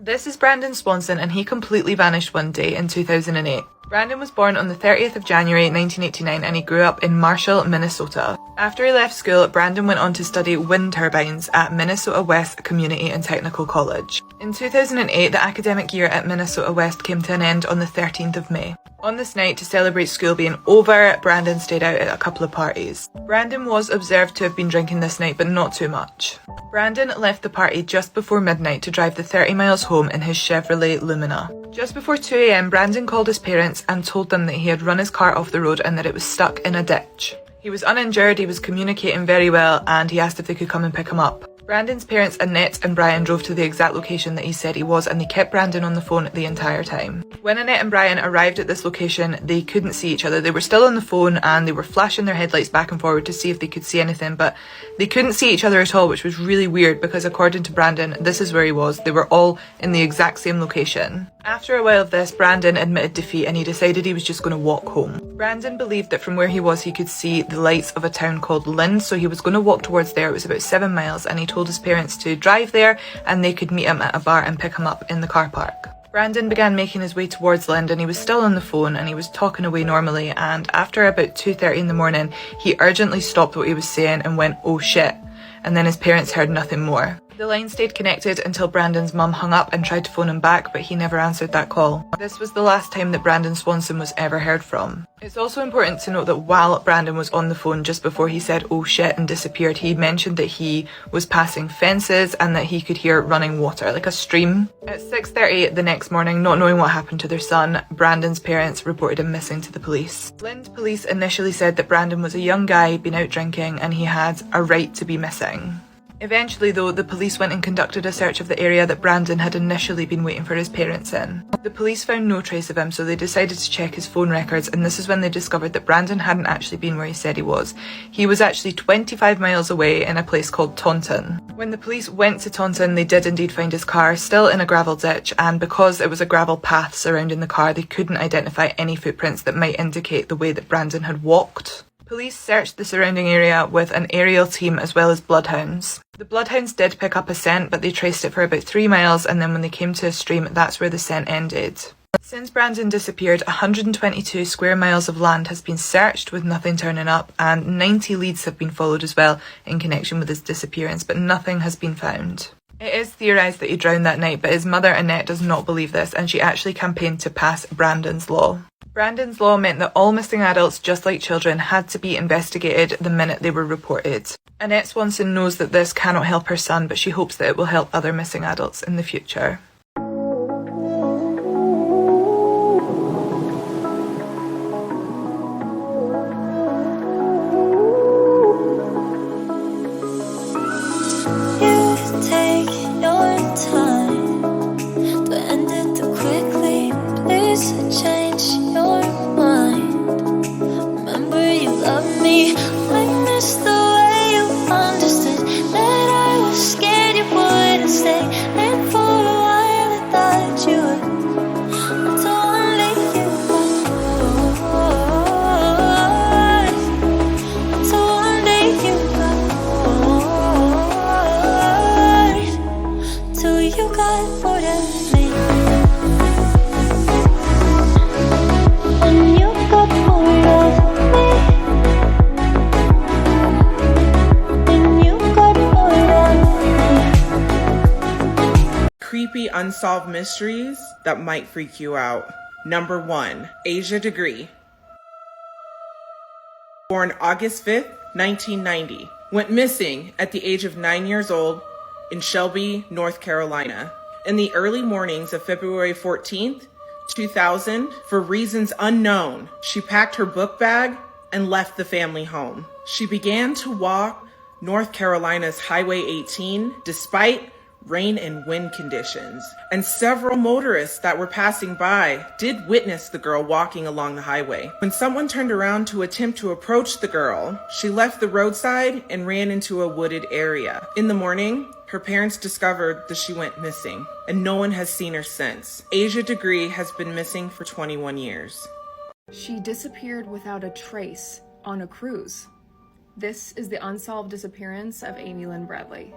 This is Brandon Swanson, and he completely vanished one day in 2008. Brandon was born on the 30th of January 1989 and he grew up in Marshall, Minnesota. After he left school, Brandon went on to study wind turbines at Minnesota West Community and Technical College. In 2008, the academic year at Minnesota West came to an end on the 13th of May. On this night, to celebrate school being over, Brandon stayed out at a couple of parties. Brandon was observed to have been drinking this night, but not too much. Brandon left the party just before midnight to drive the 30 miles home in his Chevrolet Lumina. Just before 2 a.m, Brandon called his parents and told them that he had run his car off the road and that it was stuck in a ditch. He was uninjured, he was communicating very well, and he asked if they could come and pick him up. Brandon's parents, Annette and Brian, drove to the exact location that he said he was, and they kept Brandon on the phone the entire time. When Annette and Brian arrived at this location, they couldn't see each other. They were still on the phone and they were flashing their headlights back and forward to see if they could see anything, but they couldn't see each other at all, which was really weird because according to Brandon, this is where he was. They were all in the exact same location. After a while of this, Brandon admitted defeat and he decided he was just going to walk home. Brandon believed that from where he was, he could see the lights of a town called Lynn, so he was going to walk towards there. It was about 7 miles, and he told his parents to drive there and they could meet him at a bar and pick him up in the car park. Brandon began making his way towards Lynn and he was still on the phone and he was talking away normally, and after about 2:30 in the morning, he urgently stopped what he was saying and went, "Oh shit," and then his parents heard nothing more. The line stayed connected until Brandon's mum hung up and tried to phone him back, but he never answered that call. This was the last time that Brandon Swanson was ever heard from. It's also important to note that while Brandon was on the phone just before he said "oh shit" and disappeared, he mentioned that he was passing fences and that he could hear running water, like a stream. At 6:30 the next morning, not knowing what happened to their son, Brandon's parents reported him missing to the police. Lynn police initially said that Brandon was a young guy, been out drinking, and he had a right to be missing. Eventually though, the police went and conducted a search of the area that Brandon had initially been waiting for his parents in. The police found no trace of him, so they decided to check his phone records, and this is when they discovered that Brandon hadn't actually been where he said he was. He was actually 25 miles away in a place called Taunton. When the police went to Taunton, they did indeed find his car still in a gravel ditch, and because it was a gravel path surrounding the car, they couldn't identify any footprints that might indicate the way that Brandon had walked. Police searched the surrounding area with an aerial team as well as bloodhounds. The bloodhounds did pick up a scent, but they traced it for about 3 miles, and then when they came to a stream, that's where the scent ended. Since Brandon disappeared, 122 square miles of land has been searched with nothing turning up, and 90 leads have been followed as well in connection with his disappearance, but nothing has been found. It is theorised that he drowned that night, but his mother Annette does not believe this, and she actually campaigned to pass Brandon's Law. Brandon's Law meant that all missing adults, just like children, had to be investigated the minute they were reported. Annette Swanson knows that this cannot help her son, but she hopes that it will help other missing adults in the future. Creepy unsolved mysteries that might freak you out. Number 1, Asia Degree. Born August 5th, 1990. Went missing at the age of 9 years old in Shelby, North Carolina. In the early mornings of February 14th, 2000, for reasons unknown, she packed her book bag and left the family home. She began to walk North Carolina's Highway 18 despite rain and wind conditions, and several motorists that were passing by did witness the girl walking along the highway. When someone turned around to attempt to approach the girl, she left the roadside and ran into a wooded area. In the morning, her parents discovered that she went missing, and no one has seen her since. Asia Degree has been missing for 21 years. She disappeared without a trace on a cruise. This is the unsolved disappearance of Amy Lynn Bradley.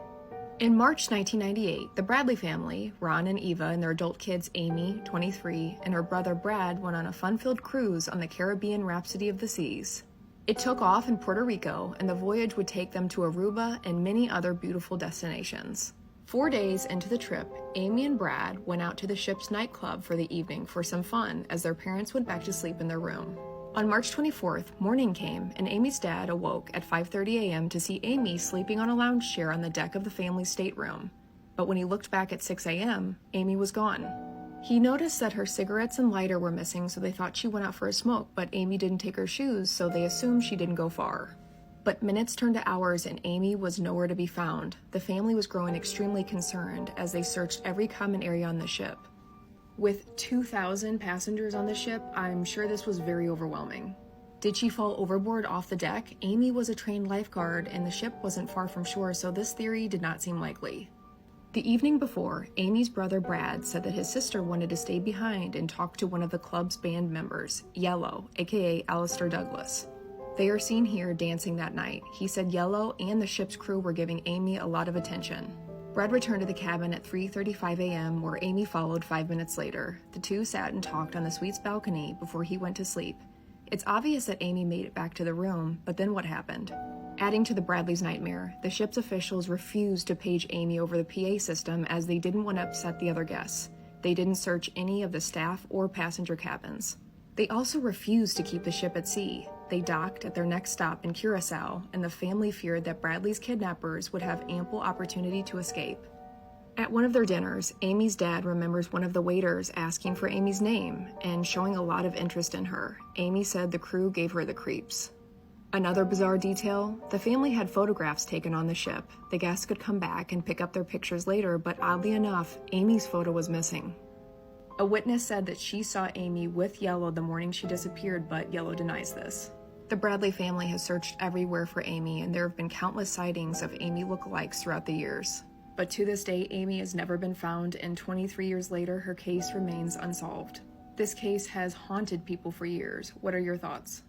In March 1998, the Bradley family, Ron and Eva and their adult kids Amy, 23, and her brother Brad went on a fun-filled cruise on the Caribbean Rhapsody of the Seas. It took off in Puerto Rico, and the voyage would take them to Aruba and many other beautiful destinations. 4 days into the trip, Amy and Brad went out to the ship's nightclub for the evening for some fun as their parents went back to sleep in their room. On March 24th, morning came, and Amy's dad awoke at 5:30 a.m. to see Amy sleeping on a lounge chair on the deck of the family's stateroom. But when he looked back at 6 a.m., Amy was gone. He noticed that her cigarettes and lighter were missing, so they thought she went out for a smoke, but Amy didn't take her shoes, so they assumed she didn't go far. But minutes turned to hours, and Amy was nowhere to be found. The family was growing extremely concerned as they searched every common area on the ship. With 2,000 passengers on the ship, I'm sure this was very overwhelming. Did she fall overboard off the deck? Amy was a trained lifeguard, and the ship wasn't far from shore, so this theory did not seem likely. The evening before, Amy's brother Brad said that his sister wanted to stay behind and talk to one of the club's band members, Yellow, aka Alistair Douglas. They are seen here dancing that night. He said Yellow and the ship's crew were giving Amy a lot of attention. Brad returned to the cabin at 3:35 a.m., where Amy followed 5 minutes later. The two sat and talked on the suite's balcony before he went to sleep. It's obvious that Amy made it back to the room, but then what happened? Adding to the Bradleys' nightmare, the ship's officials refused to page Amy over the PA system as they didn't want to upset the other guests. They didn't search any of the staff or passenger cabins. They also refused to keep the ship at sea. They docked at their next stop in Curacao, and the family feared that Bradley's kidnappers would have ample opportunity to escape. At one of their dinners, Amy's dad remembers one of the waiters asking for Amy's name and showing a lot of interest in her. Amy said the crew gave her the creeps. Another bizarre detail, the family had photographs taken on the ship. The guests could come back and pick up their pictures later, but oddly enough, Amy's photo was missing. A witness said that she saw Amy with Yellow the morning she disappeared, but Yellow denies this. The Bradley family has searched everywhere for Amy, and there have been countless sightings of Amy lookalikes throughout the years. But to this day, Amy has never been found, and 23 years later, her case remains unsolved. This case has haunted people for years. What are your thoughts?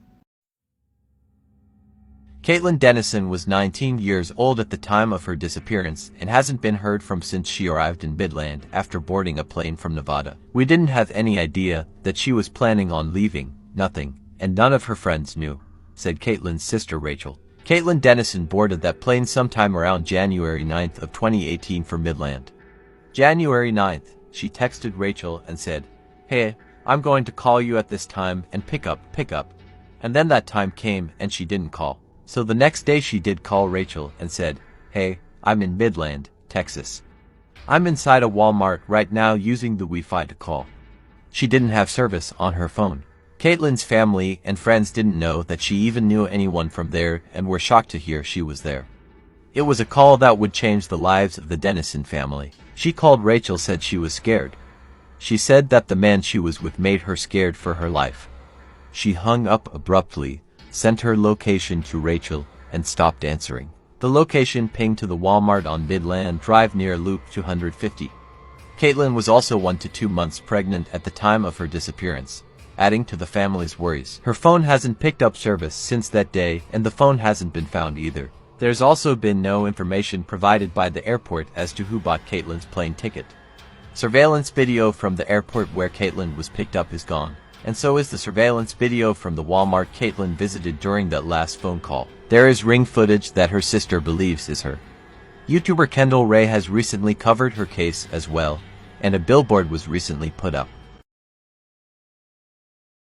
Caitlin Dennison was 19 years old at the time of her disappearance and hasn't been heard from since she arrived in Midland after boarding a plane from Nevada. We didn't have any idea that she was planning on leaving, nothing, and none of her friends knew, said Caitlin's sister Rachel. Caitlin Dennison boarded that plane sometime around January 9th of 2018 for Midland. January 9th, she texted Rachel and said, "Hey, I'm going to call you at this time and pick up. And then that time came and she didn't call. So the next day she did call Rachel and said, "Hey, I'm in Midland, Texas. I'm inside a Walmart right now using the Wi-Fi to call." She didn't have service on her phone. Caitlin's family and friends didn't know that she even knew anyone from there and were shocked to hear she was there. It was a call that would change the lives of the Dennison family. She called Rachel, said she was scared. She said that the man she was with made her scared for her life. She hung up abruptly, sent her location to Rachel, and stopped answering. The location pinged to the Walmart on Midland Drive near Loop 250. Caitlin was also 1 to 2 months pregnant at the time of her disappearance, adding to the family's worries. Her phone hasn't picked up service since that day, and the phone hasn't been found either. There's also been no information provided by the airport as to who bought Caitlin's plane ticket. Surveillance video from the airport where Caitlin was picked up is gone, and so is the surveillance video from the Walmart Caitlin visited during that last phone call. There is ring footage that her sister believes is her. YouTuber Kendall Ray has recently covered her case as well, and a billboard was recently put up.